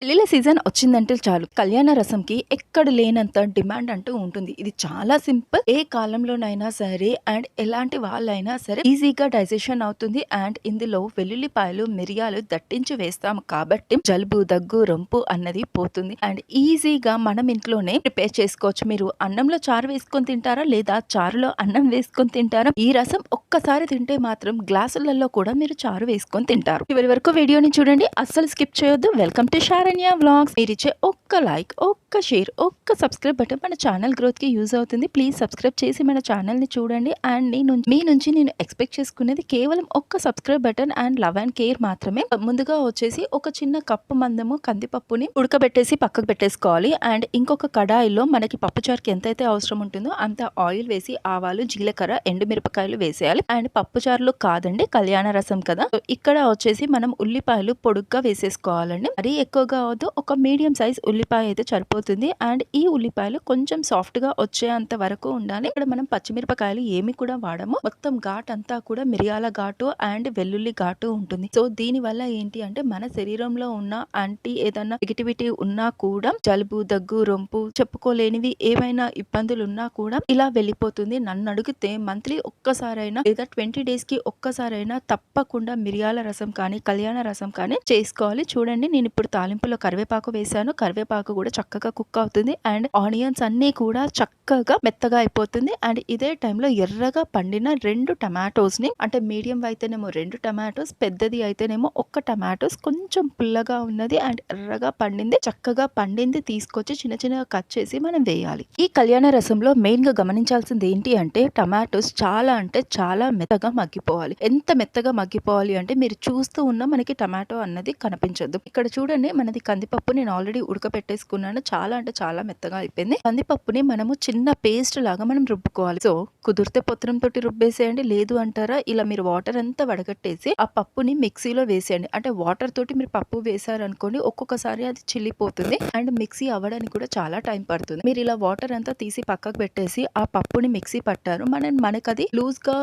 పెళ్ళిళ్ళ సీజన్ వచ్చిందంటే చాలు కళ్యాణ రసంకి ఎక్కడ లేనంత డిమాండ్ అంటూ ఉంటుంది. ఇది చాలా సింపుల్. ఏ కాలంలోనైనా సరే అండ్ ఎలాంటి వాళ్ళైనా సరే ఈజీగా డైజెషన్ అవుతుంది. అండ్ ఇందులో వెల్లుల్లిపాయలు, మిరియాలు దట్టించి వేస్తాము కాబట్టి జలుబు, దగ్గు, రొంపు అన్నది పోతుంది. అండ్ ఈజీగా మనం ఇంట్లోనే ప్రిపేర్ చేసుకోవచ్చు. మీరు అన్నంలో చారు వేసుకొని తింటారా? లేదా చారులో అన్నం వేసుకొని తింటారా? ఈ రసం ఒక్కసారి తింటే మాత్రం గ్లాసులలో కూడా మీరు చారు వేసుకొని తింటారు. చివరి వరకు వీడియోని చూడండి, అస్సలు స్కిప్ చేయొద్దు. Welcome to Saranya vlogs. మీరిచ్చే ఒక్క లైక్, ఒక్క షేర్, ఒక్క సబ్స్క్రైబ్ బటన్ మన ఛానల్ గ్రోత్ కి యూజ్ అవుతుంది. ప్లీజ్ సబ్స్క్రైబ్ చేసి మన ఛానల్ ని చూడండి. అండ్ మీ నుంచి నేను ఎక్స్పెక్ట్ చేసుకునేది కేవలం ఒక్క subscribe button and love and care మాత్రమే. ముందుగా వచ్చేసి ఒక చిన్న కప్పు మందము కందిపప్పుని ఉడకబెట్టేసి పక్కకు పెట్టేసుకోవాలి. అండ్ ఇంకొక కడాయిలో మనకి పప్పుచారుకి ఎంతైతే అవసరం ఉంటుందో అంత ఆయిల్ వేసి ఆవాలు, జీలకర్ర, ఎండుమిరపకాయలు వేసేయాలి. అండ్ పప్పుచారులు కాదండి, కళ్యాణ రసం కదా. ఇక్కడ వచ్చేసి మనం ఉల్లిపాయలు పొడుగ్గా వేసేసుకోవాలండి. మరీ ఎక్కువగా అవద్దు, ఒక మీడియం సైజ్ ఉల్లిపాయ అయితే సరిపోతుంది. అండ్ ఈ ఉల్లిపాయలు కొంచెం సాఫ్ట్ గా వచ్చేంత వరకు ఉండాలి. ఇక్కడ మనం పచ్చిమిరపకాయలు ఏమి కూడా వాడము. మొత్తం ఘాట్ అంతా కూడా మిరియాల ఘాటు అండ్ వెల్లుల్లి ఘాటు ఉంటుంది. సో దీని వల్ల ఏంటి అంటే మన శరీరంలో ఉన్న ఏదన్నా నెగిటివిటీ ఉన్నా కూడా, జలుబు, దగ్గు, రొంపు, చెప్పుకోలేనివి ఏమైనా ఇబ్బందులు ఉన్నా కూడా ఇలా వెళ్ళిపోతుంది. నన్ను అడిగితే మంత్లీ ఒక్కసారైనా లేదా 20 days కి ఒక్కసారైనా తప్పకుండా మిరియాల రసం కానీ, కళ్యాణ రసం కానీ చేసుకోవాలి. చూడండి, నేను ఇప్పుడు తాలింపులో కరివేపాకు వేసాను. కరివేపాకు కూడా చక్కగా కుక్ అవుతుంది. అండ్ ఆనియన్స్ అన్ని కూడా చక్కగా మెత్తగా అయిపోతుంది. అండ్ ఇదే టైంలో ఎర్రగా పండిన 2 టమాటోస్ ని, అంటే మీడియం అయితేనేమో 2 టమాటోస్, పెద్దది అయితేనేమో ఒక్క టమాటోస్, కొంచెం పుల్లగా ఉన్నది అండ్ ఎర్రగా పండింది, చక్కగా పండింది తీసుకొచ్చి చిన్న చిన్నగా కట్ చేసి మనం వేయాలి. ఈ కళ్యాణ రసంలో మెయిన్ గా గమనించాల్సింది ఏంటి అంటే టమాటోస్ చాలా అంటే చాలా మెత్తగా మగ్గిపోవాలి. ఎంత మెత్తగా మగ్గిపోవాలి అంటే మీరు చూస్తూ ఉన్న మనకి టమాటో అన్నది కనిపించదు. ఇక్కడ చూడండి, మనది కందిపప్పు నేను ఆల్రెడీ ఉడకపెట్టేసుకున్నాను. చాలా అంటే చాలా మెత్తగా అయిపోయింది. కందిపప్పుని మనము చిన్న పేస్ట్ లాగా మనం రుబ్బుకోవాలి. సో కుదిరితే పొత్రం తోటి రుబ్బేసేయండి. లేదు అంటారా, ఇలా మీరు వాటర్ అంతా వడగట్టేసి ఆ పప్పుని మిక్సీలో వేసేయండి. అంటే వాటర్ తోటి మీరు పప్పు వేసారనుకోండి, ఒక్కొక్కసారి అది చిల్లిపోతుంది అండ్ మిక్సీ అవ్వడానికి కూడా చాలా టైం పడుతుంది. మీరు ఇలా వాటర్ అంతా తీసి పక్కకు పెట్టేసి ఆ పప్పుని మిక్సీ పట్టారు, మనకది లూజ్ గా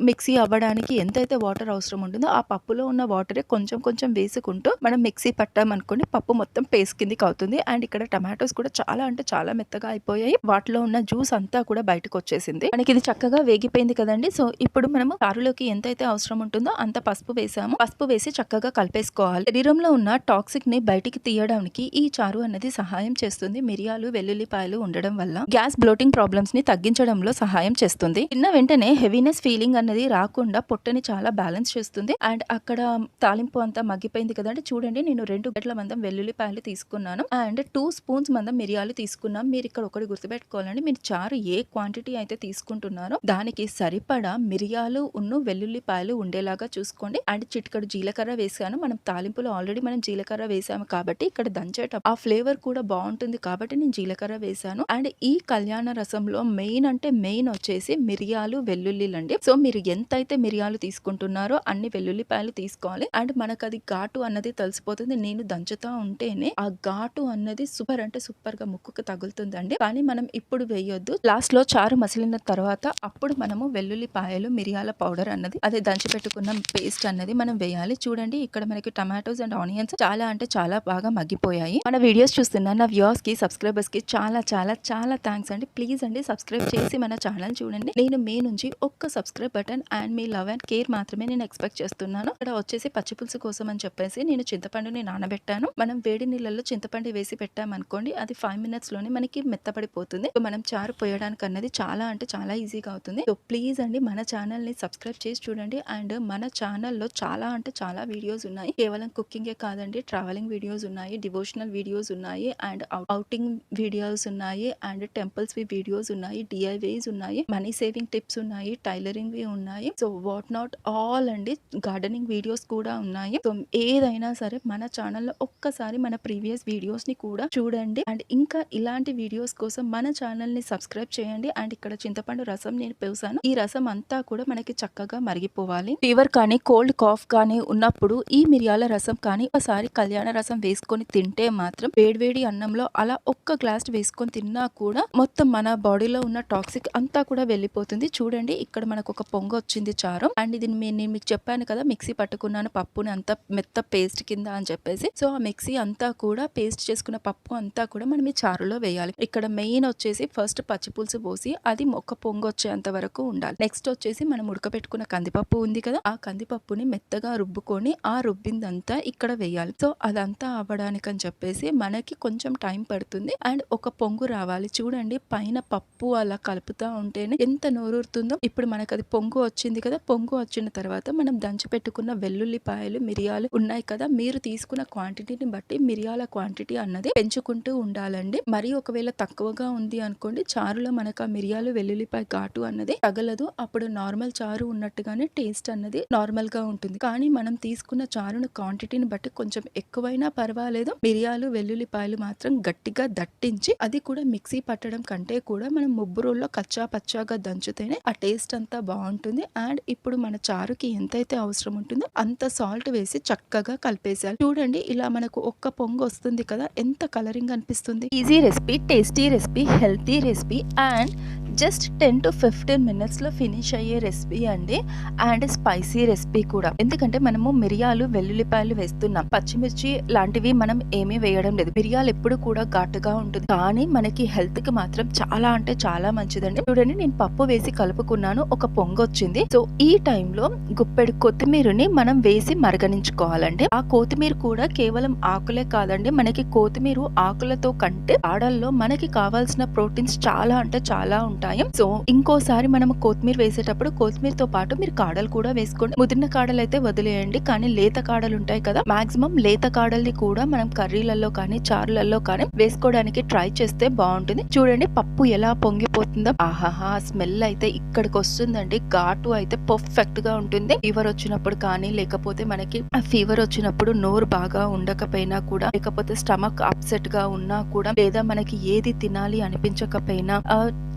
మిక్సీ అవ్వడానికి ఎంతైతే వాటర్ అవసరం ఉంటుందో ఆ పప్పులో ఉన్న వాటరే కొంచెం కొంచెం వేసుకుంటూ మనం మిక్సీ పట్టామనుకోండి, పప్పు మొత్తం పేస్ట్ కిందికి అవుతుంది. అండ్ ఇక్కడ టమాటోస్ కూడా చాలా అంటే చాలా మెత్తగా అయిపోయాయి. వాటిలో ఉన్న జ్యూస్ అంతా కూడా బయటకు వచ్చేసింది. మనకి ఇది చక్కగా వేగిపోయింది కదండి. సో ఇప్పుడు మనము చారులోకి ఎంతైతే అవసరం ఉంటుందో అంత పసుపు వేసాము. పసుపు వేసి చక్కగా కలిపేసుకోవాలి. శరీరంలో ఉన్న టాక్సిక్ ని బయటికి తీయడానికి ఈ చారు అనేది సహాయం చేస్తుంది. మిరియాలు, వెల్లుల్లిపాయలు ఉండడం వల్ల గ్యాస్, బ్లోటింగ్ ప్రాబ్లమ్స్ ని తగ్గించడంలో సహాయం చేస్తుంది. తిన్న వెంటనే హెవీనెస్ ఫీలింగ్ అనేది రాకుండా పొట్టని చాలా బ్యాలెన్స్ చేస్తుంది. అండ్ అక్కడ తాలింపు అంతా మగ్గిపోయింది కదండి. చూడండి, నేను 2 గంటల మందం వెల్లుల్లిపాయలు తీసుకున్నాను అండ్ 2 స్పూన్స్ మందం మిరియాలు తీసుకున్నాం. మీరు ఇక్కడ ఒకటి గుర్తుపెట్టుకోవాలండి, మీరు చారు ఏ క్వాంటిటీ అయితే తీసుకుంటున్నారో దానికి సరిపడా మిరియాలు వెల్లుల్లిపాయలు ఉండేలాగా చూసుకోండి. అండ్ చిటికెడు జీలకర్ర వేసాను. మనం తాలింపులో ఆల్రెడీ మనం జీలకర్ర వేసాము కాబట్టి ఇక్కడ దంచేట ఆ ఫ్లేవర్ కూడా బాగుంటుంది కాబట్టి నేను జీలకర్ర వేసాను. అండ్ ఈ కళ్యాణ రసంలో మెయిన్ అంటే మెయిన్ వచ్చేసి మిరియాలు, వెల్లుల్లిలండి. సో మీరు ఎంతైతే మిరియాలు తీసుకుంటున్నారో అన్ని వెల్లుల్లిపాయలు తీసుకోవాలి. అండ్ మనకు అది ఘాటు అన్నది తెలిసిపోతుంది. నేను దంచుతా ఉంటేనే ఆ ఘాటు అన్నది సూపర్ అంటే సూపర్ గా ముక్కుకు తగులుతుందండి. కానీ మనం ఇప్పుడు వేయొద్దు. లాస్ట్ లో చారు మసిలిన తర్వాత అప్పుడు మనము వెల్లుల్లిపాయలు, మిరియాల పౌడర్ అన్నది, అదే దంచి పెట్టుకున్న పేస్ట్ అన్నది మనం వేయాలి. చూడండి, ఇక్కడ మనకి టమాటోస్ అండ్ ఆనియన్స్ చాలా అంటే చాలా బాగా మగ్గిపోయాయి. మన వీడియోస్ చూస్తున్న నా వ్యూవర్స్ కి, సబ్స్క్రైబర్స్ కి చాలా చాలా చాలా థ్యాంక్స్ అండి. ప్లీజ్ అండి సబ్స్క్రైబ్ చేసి మన ఛానల్ చూడండి. నేను మీ నుంచి ఒక్క subscribe button and me love and care మాత్రమే నేను ఎక్స్పెక్ట్ చేస్తున్నాను. ఇక్కడ వచ్చేసి పచ్చిపులుసు కోసం అని చెప్పేసి నేను చింతపండుని నానబెట్టాను. మనం వేడి నీళ్ళల్లో చింతపండు వేసి పెట్టామనుకోండి, అది 5 minutes లోనే మనకి మెత్తపడిపోతుంది. మనం చారు పోయడానికి అన్నది చాలా అంటే చాలా ఈజీగా అవుతుంది. సో ప్లీజ్ అండి మన ఛానల్ ని సబ్స్క్రైబ్ చేసి చూడండి. అండ్ మన ఛానల్లో చాలా అంటే చాలా వీడియోస్ ఉన్నాయి. కేవలం కుకింగే కాదండి, ట్రావెలింగ్ వీడియోస్ ఉన్నాయి, డివోషనల్ వీడియోస్ ఉన్నాయి, అండ్ అవుటింగ్ వీడియోస్ ఉన్నాయి, అండ్ టెంపుల్స్ వీడియోస్ ఉన్నాయి, డిఐవైస్ ఉన్నాయి, మనీ సేవింగ్ టిప్స్ ఉన్నాయి, టైలరింగ్ ఉన్నాయి. సో వాట్ నాట్ ఆల్ అండి, గార్డెనింగ్ వీడియోస్ కూడా ఉన్నాయి. సో ఏదైనా సరే మన ఛానల్లో ఒక్కసారి మన ప్రీవియస్ వీడియోస్ ని కూడా చూడండి. అండ్ ఇంకా ఇలాంటి వీడియోస్ కోసం మన ఛానల్ ని సబ్స్క్రైబ్ చేయండి. అండ్ ఇక్కడ చింతపండు రసం నేను పోసాను. ఈ రసం అంతా కూడా మనకి చక్కగా మరిగిపోవాలి. ఫీవర్ కానీ, కోల్డ్ కాఫ్ కానీ ఉన్నప్పుడు ఈ మిరియాల రసం కానీ ఒకసారి కళ్యాణ రసం వేసుకొని తింటే మాత్రం వేడివేడి అన్నంలో అలా ఒక్క గ్లాస్ వేసుకొని తిన్నా కూడా మొత్తం మన బాడీలో ఉన్న టాక్సిక్ అంతా కూడా వెళ్ళిపోతుంది. చూడండి, ఇక్కడ మనకు ఒక పొంగ వచ్చింది చారు. అండ్ ఇది నేను మీకు చెప్పాను కదా, మిక్సీ పట్టుకున్నాను పప్పుని అంతా మెత్త పేస్ట్ కింద అని చెప్పేసి. సో ఆ మిక్సీ మిక్సీ అంతా కూడా పేస్ట్ చేసుకున్న పప్పు అంతా కూడా మనం ఈ చారులో వేయాలి. ఇక్కడ మెయిన్ వచ్చేసి ఫస్ట్ పచ్చి పులుసు పోసి అది ఒక పొంగు వచ్చేంత వరకు ఉండాలి. నెక్స్ట్ వచ్చేసి మనం ఉడకబెట్టుకున్న కందిపప్పు ఉంది కదా, ఆ కందిపప్పుని మెత్తగా రుబ్బుకొని ఆ రుబ్బిందంతా ఇక్కడ వేయాలి. సో అదంతా అవ్వడానికి అని చెప్పేసి మనకి కొంచెం టైం పడుతుంది అండ్ ఒక పొంగు రావాలి. చూడండి పైన పప్పు అలా కలుపుతా ఉంటేనే ఎంత నోరూరుతుందో. ఇప్పుడు మనకు అది పొంగు వచ్చింది కదా, పొంగు వచ్చిన తర్వాత మనం దంచి పెట్టుకున్న వెల్లుల్లిపాయలు, మిరియాలు ఉన్నాయి కదా, మీరు తీసుకున్న క్వాంటిటీని బట్టి మిరియాల క్వాంటిటీ అన్నది పెంచుకుంటూ ఉండాలండి. మరి ఒకవేళ తక్కువగా ఉంది అనుకోండి, చారులో మనకు ఆ మిరియాలు వెల్లుల్లిపాయ ఘాటు అన్నది తగలదు. అప్పుడు నార్మల్ చారు ఉన్నట్టుగానే టేస్ట్ అన్నది నార్మల్ గా ఉంటుంది. కానీ మనం తీసుకున్న చారును క్వాంటిటీని బట్టి కొంచెం ఎక్కువైనా పర్వాలేదు, మిరియాలు వెల్లుల్లిపాయలు మాత్రం గట్టిగా దట్టించి అది కూడా మిక్సీ పట్టడం కంటే కూడా మనం ముబ్బురోల్లో కచ్చా పచ్చాగా దంచితేనే ఆ టేస్ట్ అంతా బాగుంటుంది. అండ్ ఇప్పుడు మన చారుకి ఎంతైతే అవసరం ఉంటుందో అంత సాల్ట్ వేసి చక్కగా కలిపేసాలి. చూడండి ఇలా మనకు ఒక్క పొంగు వస్తుంది కదా, ఎంత కలరింగ్ అనిపిస్తుంది. Easy recipe, tasty recipe, healthy recipe and just 10 to 15 minutes లో ఫినిష్ అయ్యే రెసిపీ అండి. అండ్ స్పైసీ రెసిపీ కూడా, ఎందుకంటే మనము మిరియాలు వెల్లుల్లిపాయలు వేస్తున్నాం, పచ్చిమిర్చి లాంటివి మనం ఏమీ వేయడం లేదు. మిరియాలు ఎప్పుడు కూడా ఘాటుగా ఉంటుంది, కానీ మనకి హెల్త్ కి మాత్రం చాలా అంటే చాలా మంచిదండి. చూడండి నేను పప్పు వేసి కలుపుకున్నాను, ఒక పొంగు వచ్చింది. సో ఈ టైంలో గుప్పెడు కొత్తిమీరని మనం వేసి మరగనించుకోవాలండి. ఆ కొత్తిమీర కూడా కేవలం ఆకులే కాదండి, మనకి కొత్తిమీర ఆకులతో కంటే ఆడల్లో మనకి కావాల్సిన ప్రోటీన్స్ చాలా అంటే చాలా ఉంటాయి. సో ఇంకోసారి మనం కొత్తిమీర వేసేటప్పుడు కొత్తిమీరతో పాటు మీరు కాడలు కూడా వేసుకోండి. ముదిరిన కాడలు అయితే వదిలేయండి, కానీ లేత కాడలు ఉంటాయి కదా, మాక్సిమం లేత కాడల్ని కూడా మనం కర్రీలలో కానీ చారులలో కానీ వేసుకోవడానికి ట్రై చేస్తే బాగుంటుంది. చూడండి పప్పు ఎలా పొంగిపోతుందో, ఆహాహా స్మెల్ అయితే ఇక్కడికి వస్తుందండి. ఘాటు అయితే పర్ఫెక్ట్ గా ఉంటుంది. ఫీవర్ వచ్చినప్పుడు కానీ, లేకపోతే మనకి ఫీవర్ వచ్చినప్పుడు నోరు బాగా ఉండకపోయినా కూడా, లేకపోతే స్టమక్ అప్సెట్ గా ఉన్నా కూడా, లేదా మనకి ఏది తినాలి అనిపించకపోయినా,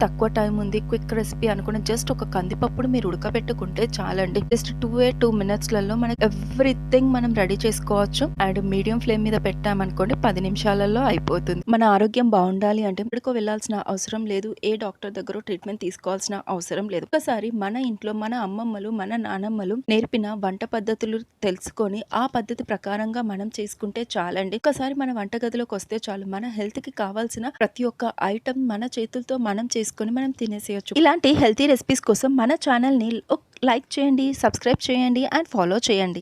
తక్కువ టైం ఉంది, క్విక్ రెసిపీ అనుకున్న జస్ట్ ఒక కందిపప్పును మీరు ఉడకబెట్టుకుంటే చాలండి. జస్ట్ 2 minutes లలో మనకి ఎవ్రీథింగ్ మనం రెడీ చేసుకోవచ్చు. అండ్ మీడియం ఫ్లేమ్ మీద పెట్టామనుకోండి 10 నిమిషాలలో అయిపోతుంది. మన ఆరోగ్యం బాగుండాలి అంటే ఎక్కడికో వెళ్ళాల్సిన అవసరం లేదు, ఏ డాక్టర్ దగ్గర ట్రీట్మెంట్ తీసుకోవాల్సిన అవసరం లేదు. ఒకసారి మన ఇంట్లో మన అమ్మమ్మలు, మన నానమ్మలు నేర్పిన వంట పద్ధతులు తెలుసుకొని ఆ పద్ధతి ప్రకారంగా మనం చేసుకుంటే చాలండి. ఒకసారి మన వంటగదిలోకి వస్తే చాలు, మన హెల్త్ కి కావాల్సిన ప్రతి ఒక్క ఐటమ్ మన చేతులతో మనం చేసుకొని మనం తినేసేయచ్చు. ఇలాంటి హెల్తీ రెసిపీస్ కోసం మన ఛానల్ ని లైక్ చేయండి, సబ్స్క్రైబ్ చేయండి అండ్ ఫాలో చేయండి.